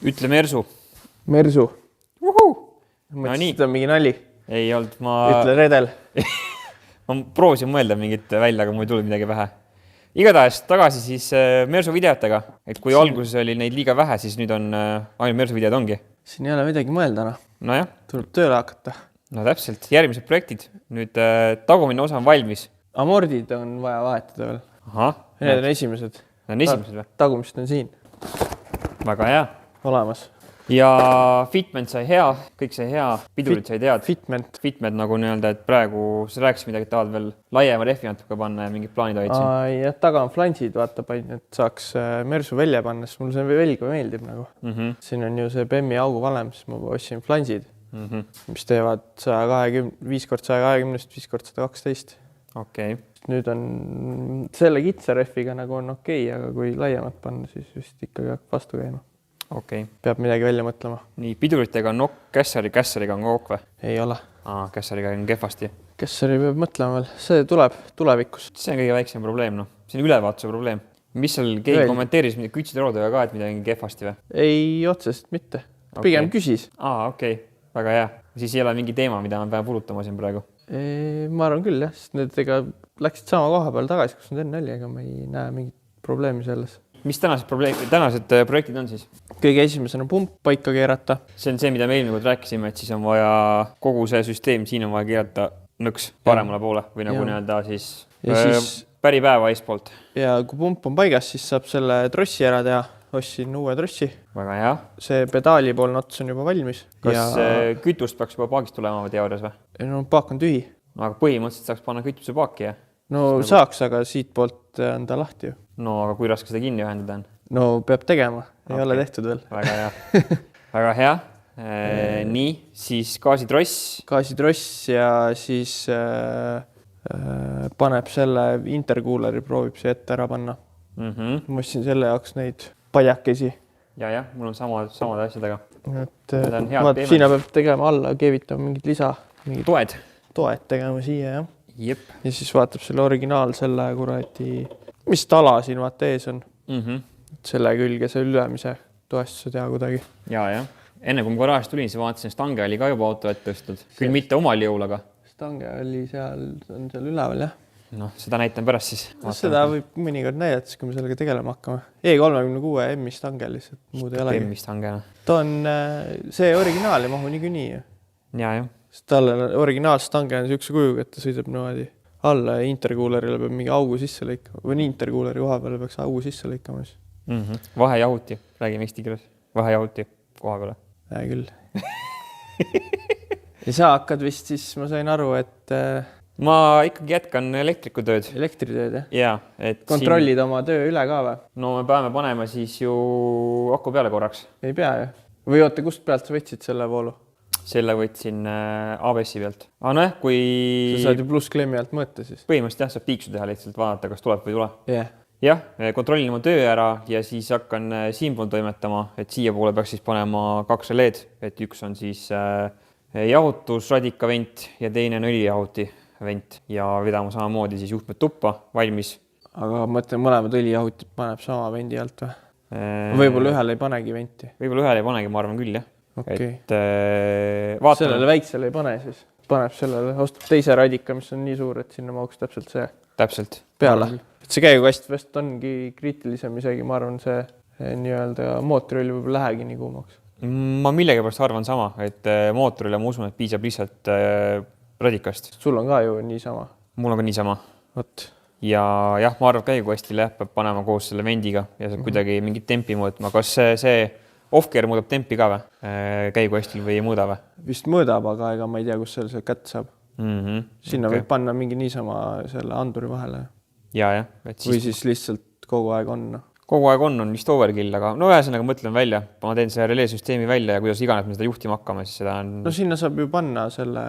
Ütle Mersu. Mersu. Mõtlesin, seda on mingi nali. Ei olnud, Ütle redel. ma proovisin mõelda mingit välja, aga mul ei tulnud midagi pähe. Igatahes tagasi siis Mersu videotega, et kui alguses oli neid liiga vähe, siis nüüd on ainult Mersu videod ongi. Siin ei ole midagi mõelda, noh. Nojah. Tuleb tööle hakata. No täpselt, järgmised projektid. Nüüd tagumine osa on valmis. Amordid on vaja vahetada veel. Aha. Need on esimesed. Need on esimesed või? Tagumist on siin. Väga hea. Olemas. Ja fitment sai hea, kõik sai hea, pidurid sai tead. Fitment nagu nii-öelda, et praegu sa rääkisid midagi, et tahad veel laiema rehvi natuke panna ja mingid plaanid olid siin. Ja taga on flansid, vaata panin, et saaks Mersu välja panna, sest mul see velga meeldib nagu. Siin on ju see BEM-i augu valem, siis ma ostsin flansid, mis teevad 5x120, 5x112. Okei. Nüüd on selle kitsa rehviga nagu on okei, aga kui laiemat panna, siis vist ikkagi hakkab vastu käima. Okei. Peab midagi välja mõtlema. Nii, piduritega on nokk, kässariga on kook või? Ei ole. Kässariga on kehvasti. Kässari peab mõtlema veel. See tuleb tulevikus. See on kõige väiksem probleem, noh. See on ülevaatuse probleem. Mis seal keegi kommenteeris kütsitorudega ka, et midagi kehvasti või? Ei, otsest mitte. Pigem küsis. Okei. Väga hea. Siis ei ole mingi teema, mida ma pean puudutama siin praegu. Ma arvan küll, jah. Sest need läksid sama koha peal tagasi, kus nad enne oli, aga ma ei näe mingit probleemi selles. Mis tänased projektid on siis? Kõige esimesena pump paika keerata. See on see, mida me eelmine kord rääkisime, et siis on vaja kogu see süsteem, siin on vaja keerata nõks paremale poole või nagu nii-öelda siis päripäeva eespoolt. Ja kui pump on paigas, siis saab selle trossi ära teha. Ostsin uue trossi. Väga hea. See pedaali poolne ots on juba valmis. Kas kütust peaks juba paagist tulema teoorias või? No paak on tühi. Aga põhimõtteliselt saaks panna kütuse paaki, jah? No saaks, aga siit poolt on ta lahti ju. No aga kui raske seda kinni ühendada on? No peab tegema, ei ole tehtud veel. Väga hea. Väga hea. Nii, siis gaasitross. Gaasitross ja siis paneb selle interkuuleri, proovib see ette ära panna. Ma ostsin selle jaoks neid padjakesi. Ja, mul on samad asjadega. Siina peab tegema alla, keevitama mingid lisa. Toed tegema siia, jah. Jep. Ja siis vaatab selle originaal selle kuradi, mis tala siin vaata ees on. Selle külge see ülemise toestuse teha kuidagi. Ja. Enne kui ma garaažis tulin, siis vaatasin, stange oli ka juba auto ette tõstud. Küll mitte omal jõul, aga. Stange oli seal üleval, jah. Noh, seda näitan pärast siis. Seda võib mõnikord näidata, kui me sellega tegelema hakkame. E36 M-i stange lihtsalt, muud ei olegi. M-i stange. Ta on see originaal ei mahu niikuinii. Ja. Talle originaalstange on siukse kujuga, et ta sõidab noodi alla ja interkuulerile peab mingi augu sisse lõikama. Või interkuuleri koha peale peaks augu sisse lõikama. Vahejahuti, räägime eesti keeles. Vahejahuti koha peale. Küll. Ja sa hakkad vist siis, ma sain aru, et... Ma ikkagi jätkan elektrikutööd. Elektritööd, jah? Jaa. Kontrollid oma töö üle ka või? No me peame panema siis ju aku peale korraks. Ei pea ju. Või oota, kust pealt sa võtsid selle voolu? Selle võtsin ABS-i pealt. Kui... Sa saad ju plussklemmi alt mõõta siis? Põhimõtteliselt saab piiksu teha lihtsalt vaadata, kas tuleb või ei tule. Jah, kontrollin oma töö ära ja siis hakkan siinpool toimetama, et siia poole peaks siis panema 2 LED, et üks on siis jahutusradikavent ja teine on õlijahuti vent ja vedama samamoodi siis juhtmed tuppa, valmis. Aga mõtlen, mõlemad õlijahutit paneb sama vendi alt või? Võib-olla ühele ei panegi venti? Võib-olla ühele ei panegi, ma arvan küll, jah. Okay. Vaatame. Sellele väiksele ei pane siis. Paneb sellele, ostab teise radika, mis on nii suur, et sinna mahuks täpselt see peale. Et see käigukast vast ongi kriitilisem isegi, ma arvan, see nii-öelda mootoril võib lähegi nii kuumaks. Ma millegipärast arvan sama, et mootorile ma usun, et piisab lihtsalt radikast. Sul on ka ju niisama. Mul on ka niisama. Ja jah, ma arvan, käigukastile peab panema koos selle vendiga ja saab kuidagi mingit tempi mõõtma. Kas see off-gear muudab tempi ka või? Käigukastil või ei mõõda või? Vist mõõdab, aga ega ma ei tea, kus selle kätt saab. Sinna võib panna mingi niisama selle anduri vahele. Ja. Või siis lihtsalt kogu aeg on. Kogu aeg on vist overkill, aga no ühesõnaga mõtlen välja. Ma teen selle releesüsteemi välja ja kuidas iganes me seda juhtima hakkame, siis seda on... No sinna saab ju panna selle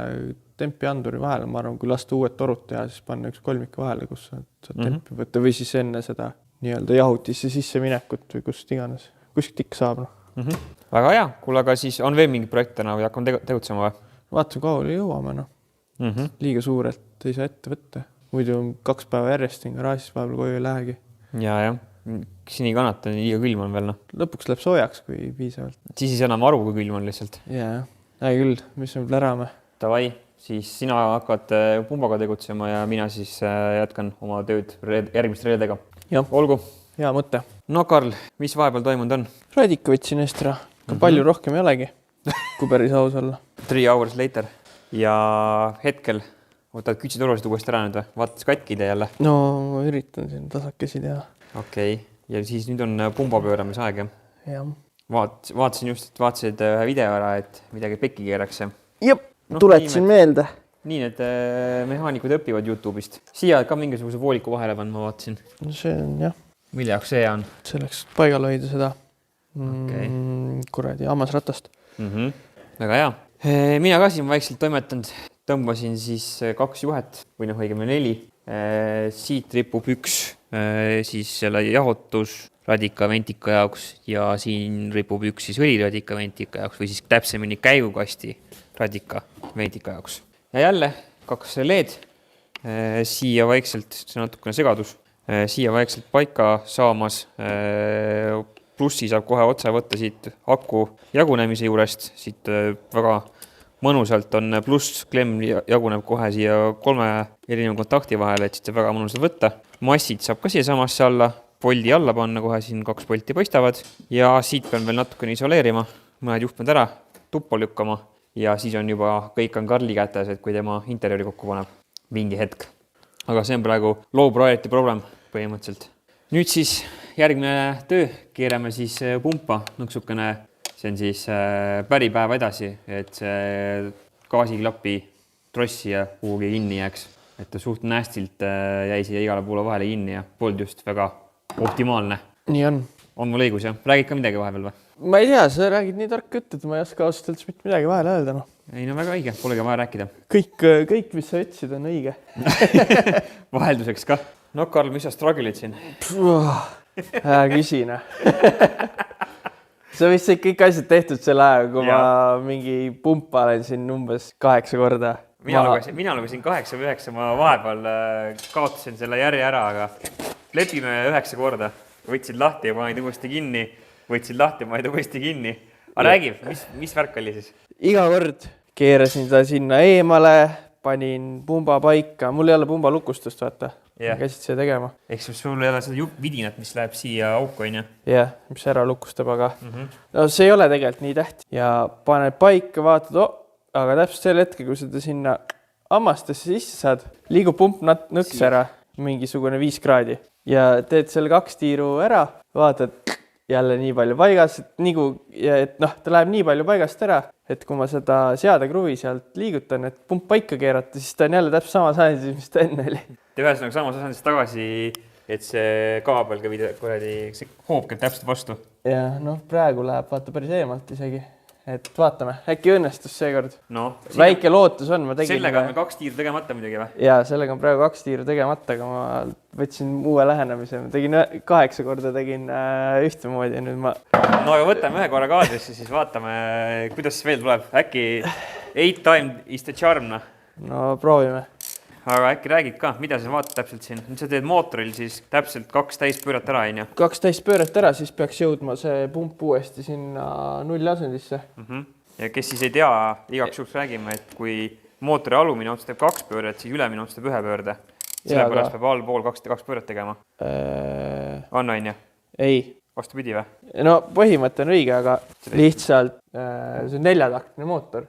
tempi anduri vahele. Ma arvan, kui lasta uued torud teha, siis panna üks kolmik vahele, kus saad tempi võtta või siis enne seda nii-öelda jahutisse sisse minekut või kust iganes. Kuskilt ikka saab. Väga hea. Kuule, aga siis on veel mingi projekt täna või hakkame tegutsema või? Vaatame, kaua jõuame. Liiga suurelt ei saa ette võtta. Muidu on 2 päeva järjest garaažis vahepeal koju ei lähegi. Ja. siin ei kannata, liiga külm on veel, noh. Lõpuks läheb soojaks, kui piisavalt. Siis ei saa enam aru, kui külm on lihtsalt. Jaa, küll, mis me plärame. Davai, siis sina hakkad pumbaga tegutsema ja mina siis jätkan oma tööd järgmist reedega. Olgu. Hea mõte. No Karl, mis vahepeal toimunud on? Radika võtsin Estra. Palju rohkem ei olegi, kui päris aus olla. 3 hours later. Ja hetkel võtad kütsid uuesti ära nüüd või? Vaatasid katki idee jälle? No, ma üritan siin tasakesi teha. Okei. Ja siis nüüd on pumba pööramise aeg, jah? Jah. Vaatasin just, et vaatasid ühe video ära, et midagi pekki keeraks. Jep, tuletasin meelde. Nii need mehaanikud õpivad YouTube'ist. Siia ka mingisuguse vooliku vahele pann, ma vaatasin. No see on, jah. Mille jaoks see on? Selleks paigal hoida seda kuradi hammasratast. Väga hea. Mina ka siin vaikselt toimetanud. Tõmbasin siis 2 juhet või õigemini 4. Siit ripub 1 siis selle jahutusradika ventika jaoks ja siin ripub 1 siis õliradika ventika jaoks või siis täpsemini käigukasti radika ventika jaoks. Ja jälle 2 LED. Siia vaikselt, see on natukene segadus. Siia vaikselt paika saamas, plussi saab kohe otsa võtta siit aku jagunemise juurest, siit väga mõnusalt on pluss klemm jaguneb kohe siia 3 erineva kontakti vahele, et siit saab väga mõnusalt võtta. Massid saab ka siia samasse alla, poldi alla panna, kohe siin 2 polti paistavad ja siit pean veel natukene isoleerima, mõned juhtmed ära, tuppa lükkama ja siis on juba kõik on Karli kätes, et kui tema interjööri kokku paneb mingi hetk. Aga see on praegu low priority problem põhimõtteliselt. Nüüd siis järgmine töö, keerame siis pumpa nõksukene, see on siis päripäev edasi, et see gaasiklapi trossi ja kuhugi kinni jääks. Et ta suht nästilt jäi siia igale poole vahele kinni ja polnud just väga optimaalne. Nii on. On mul õigus, jah? Räägid ka midagi vahepeal või? Ma ei tea, sa räägid nii tark jutt, et ma ei oska ausalt öeldes mitte midagi vahele öelda. No. Ei, no väga õige, polegi vaja rääkida. Kõik, mis sa ütlesid, on õige. Vahelduseks ka. No Karl, mis sa struggle'id siin? Küsin. Sa vist kõik asjad tehtud selle aja, kui ma mingi pumpa olen siin umbes 8 korda. Mina lugesin 8 või 9, ma vahepeal kaotasin selle järje ära, aga lepime 9 korda. Võtsid lahti ja panid uuesti kinni. Võtsid lahti ja panid uuesti kinni. Aga räägi, mis värk oli siis? Iga kord keerasin ta sinna eemale, panin pumba paika. Mul ei ole pumba lukustust, vaata. Käisid seda tegema. Ehk sul ei ole seda vidinat, mis läheb siia auku, on ju? Jah, mis ära lukustab, aga no, see ei ole tegelikult nii tähtis. Ja paned paika, vaatad, aga täpselt sel hetkel, kui seda sinna hammastesse sisse saad, liigub pump nõks ära, mingisugune 5 kraadi. Ja teed selle 2 tiiru ära, vaatad jälle nii palju paigas, et ta läheb nii palju paigast ära, et kui ma seda seadekruvi sealt liigutan, et pump paika keerata, siis ta on jälle täpselt sama asendis, mis ta enne oli. Te ühesõnaga samas asendis tagasi, et see kaabel see hoob käib täpselt vastu. Ja praegu läheb vaata päris eemalt isegi. Et vaatame, äkki õnnestus seekord. No, väike lootus on. Sellega on 2 tiiru tegemata muidugi või? Jaa, sellega on praegu 2 tiiru tegemata, aga ma võtsin uue lähenemise. Ma tegin 8 korda tegin ühtemoodi ja nüüd ma... No aga võtame 1 korra kaadrisse, siis vaatame, kuidas see veel tuleb. Äkki 8 time is the charm, noh? No proovime. Aga äkki räägid ka, mida sa vaatad täpselt siin? Nüüd sa teed mootoril siis täpselt 2 täispööret ära, on ju? 2 täispööret ära, siis peaks jõudma see pump uuesti sinna 0 asendisse. Ja kes siis ei tea, igaks juhuks räägime, et kui mootori alumine ots teeb 2 pööret, siis ülemine ots teeb 1 pöörde. Selle pärast peab allpool 2 pööret tegema. On, ju? Ei. Vastupidi või? No põhimõte on õige, aga lihtsalt see on 4-taktine mootor.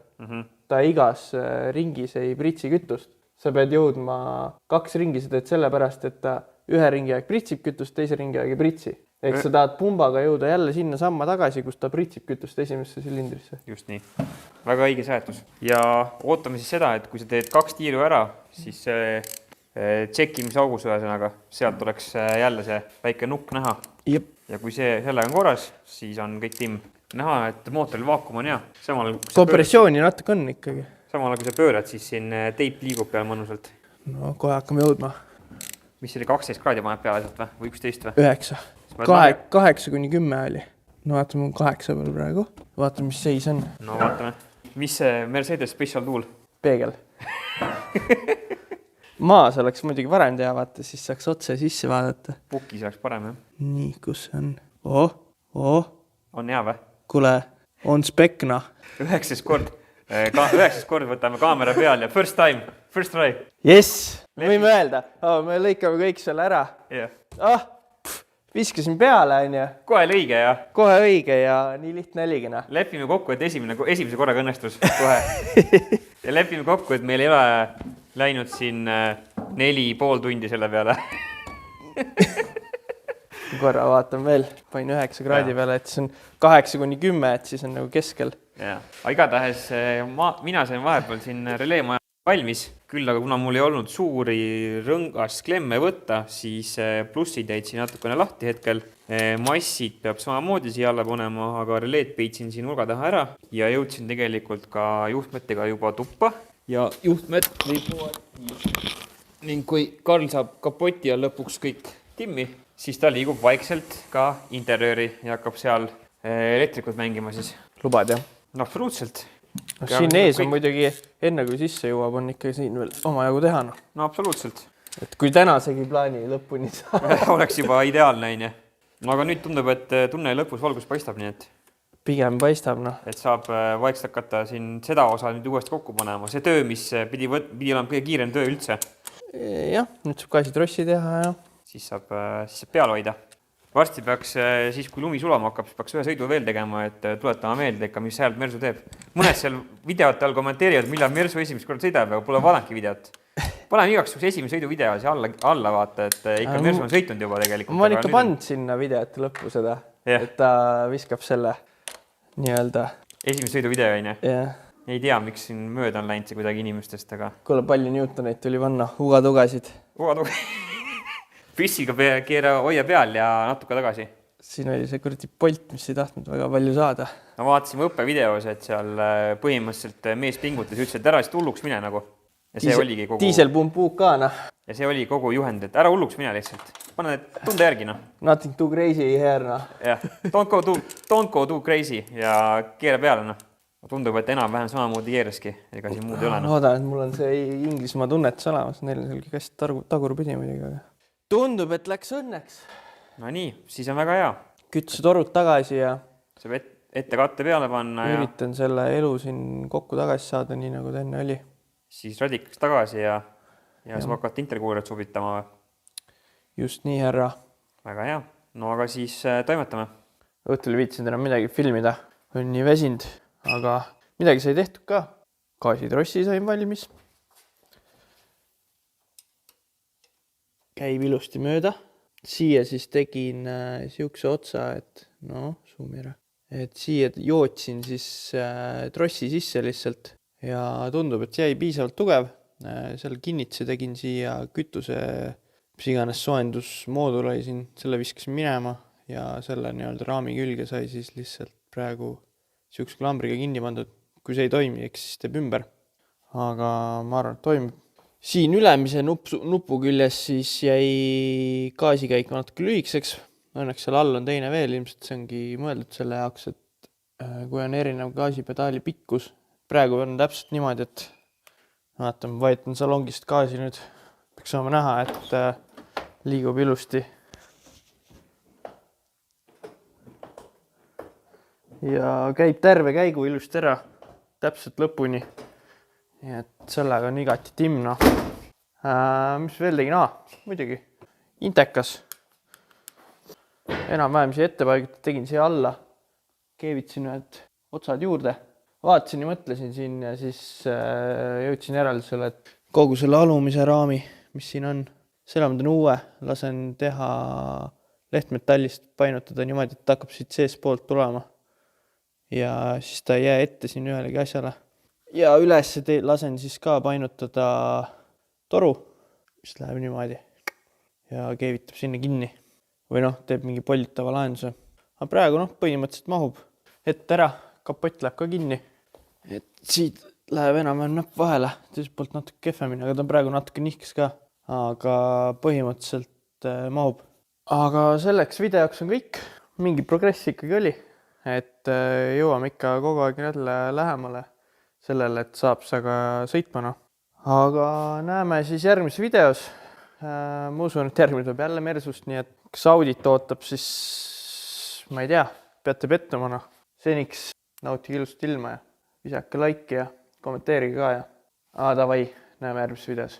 Ta igas ringis ei pritsi kütust. Sa pead jõudma 2 ringi, sa teed selle pärast, et ta 1 ringi aeg pritsib kütust, 2 ringi aeg ei pritsi. Ehk sa tahad pumbaga jõuda jälle sinna samma tagasi, kus ta pritsib kütust esimesse silindrisse. Just nii. Väga õige seletus. Ja ootame siis seda, et kui sa teed 2 tiiru ära, siis tšekkimise augus ühesõnaga, sealt oleks jälle see väike nukk näha. Jep. Ja kui sellega on korras, siis on kõik timm. Näha, et mootoril vaakum on hea. Kompressiooni natuke on ikkagi. Samal kui sa pöörad, siis siin teip liigub peal mõnusalt. No kohe hakkame jõudma. Mis oli 12 kraadi paneb peale sealt või 11 või? 9. 8-10 oli. No vaatame 8 peal praegu. Vaatame, mis seis on. No vaatame. Mis see Mercedes Special Tool? Peegel. maas oleks muidugi parem teha, vaata, siis saaks otse sisse vaadata. Pukis oleks parem, jah. Nii, kus see on? On hea või? Kuule, on spekna. 9. kord. 9. kord võtame kaamera peal ja first time, first try. Jess, võime öelda. Me lõikame kõik selle ära. Yeah. Viskasin peale, on ju. Kohe õige ja... Kohe õige ja nii lihtne oligina. Lepime kokku, et esimese korraga õnnestus kohe. Ja lepime kokku, et meil ei ole läinud siin 4,5 tundi selle peale. Korra vaatan veel, panin 9 kraadi peale, et see on 8-10, et siis on nagu keskel. Ja. Aga igatahes mina sain vahepeal siin releemaja valmis, küll aga kuna mul ei olnud suuri rõngas klemme võtta, siis plussid jäid siin natukene lahti hetkel. Massid peab samamoodi siia alla panema, aga releed peitsin siin nurga taha ära ja jõudsin tegelikult ka juhtmetega juba tuppa. Ja juhtmed lipuvad. Ning kui Karl saab kapoti ja lõpuks kõik timmi, siis ta liigub vaikselt ka interjööri ja hakkab seal elektrikud mängima siis. Lubad, jah? No absoluutselt. Siin ees on muidugi, enne kui sisse jõuab, on ikka siin veel omajagu teha. No absoluutselt. Et kui tänasegi plaani lõpuni saab. Oleks juba ideaalne, on ju. No aga nüüd tundub, et tunneli lõpus valgus paistab, nii et... Pigem paistab, noh. Et saab vaikselt hakata siin seda osa nüüd uuesti kokku panema. See töö, mis pidi olema kõige kiirem töö üldse. Jah, nüüd saab gaasitrossi teha ja... Siis saab peal hoida. Varsti peaks siis, kui lumi sulama hakkab, siis peaks ühe sõidu veel tegema, et tuletama meelde ikka, mis häält Mersu teeb. Mõned seal videote all kommenteerivad, millal Mersu esimest kord sõidab, aga pole vaadanud videot. Paneme igaks esimese sõidu video siia alla vaata, et ikka Mersu on sõitnud juba tegelikult. Ma olen ikka pannud sinna videote lõppu seda, et ta viskab selle nii-öelda. Esimese sõidu video, on ju? Jah. Ei tea, miks siin mööda on läinud see kuidagi inimestest, aga... Kuule, palju Newtoneid tuli panna, uga-tugasid. Püssiga keera hoia peal ja natuke tagasi. Siin oli see kuradi Bolt, mis ei tahtnud väga palju saada. No vaatasime õppevideos, et seal põhimõtteliselt mees pingutas, ütles, et ära siis hulluks mine nagu. Ja see oligi kogu... Diiselpump UK, noh. Ja see oli kogu juhend, et ära hulluks mine lihtsalt. Pane tunde järgi, noh. Nothing too crazy here, noh. Jah, don't go too crazy ja keera peale, noh. Tundub, et enam-vähem samamoodi keeraski, ega siin muud ei ole. Loodan, et mul on see Inglismaa tunnetus olemas, neil on selgi käest tagurpidi muidugi. Tundub, et läks õnneks. No nii, siis on väga hea. Kütse torud tagasi ja... Saab ette katte peale panna ja... Üritan selle elu siin kokku tagasi saada, nii nagu ta enne oli. Siis radikaks tagasi ja saab hakata interkuuret sobitama. Just nii, härra. Väga hea. No aga siis toimetame. Õhtul viitsin enam midagi filmida. On nii väsinud, aga midagi sai tehtud ka. Gaasitrossi sain valmis. Käib ilusti mööda. Siia siis tegin siukse otsa, et suumira. Et siia jootsin siis trossi sisse lihtsalt ja tundub, et jäi piisavalt tugev. Seal kinnitse tegin siia kütuse, mis iganes soendusmoodul oli siin, selle viskasin minema ja selle nii-öelda raami külge sai siis lihtsalt praegu siukse klambriga kinni pandud. Kui see ei toimi, eks siis teeb ümber. Aga ma arvan, et toimib. Siin ülemise nupu küljes siis jäi gaasikäik natuke lühikseks. Õnneks seal all on teine veel, ilmselt see ongi mõeldud selle jaoks, et kui on erinev gaasipedaali pikkus. Praegu on täpselt niimoodi, et vaatame, vajutan salongist gaasi nüüd. Peaks saama näha, et liigub ilusti. Ja käib terve käigu ilusti ära, täpselt lõpuni. Ja et sellega on igati timno. Mis veel tegin? Muidugi. Intekas. Enam-vähem siia ettepaiguti tegin siia alla. Keevitsin ühed otsad juurde. Vaatasin ja mõtlesin siin ja siis jõudsin järeldusele, et kogu selle alumise raami, mis siin on, selle ma teen uue. Lasen teha lehtmetallist painutada niimoodi, et hakkab siit sees poolt tulema. Ja siis ta ei jää ette siin ühelegi asjale. Ja üles lasen siis ka painutada toru, mis läheb niimoodi ja keevitab sinna kinni. Või teeb mingi pollitava lahenduse. Aga praegu põhimõtteliselt mahub ette ära, kapott läheb ka kinni. Et siit läheb enam-vähem näpp vahele, teiselt poolt natuke kehvemini, aga ta on praegu natuke nihkes ka. Aga põhimõtteliselt mahub. Aga selleks videoks on kõik. Mingi progress ikkagi oli, et jõuame ikka kogu aeg jälle lähemale sellele, et saab sa ka sõitma. aga näeme siis järgmises videos. Ma usun, et järgmine tuleb jälle Mersust, nii et kas audit ootab, siis ma ei tea, peate pettuma. Seniks nautige ilusat ilma ja visake like ja kommenteerige ka ja davai, näeme järgmises videos.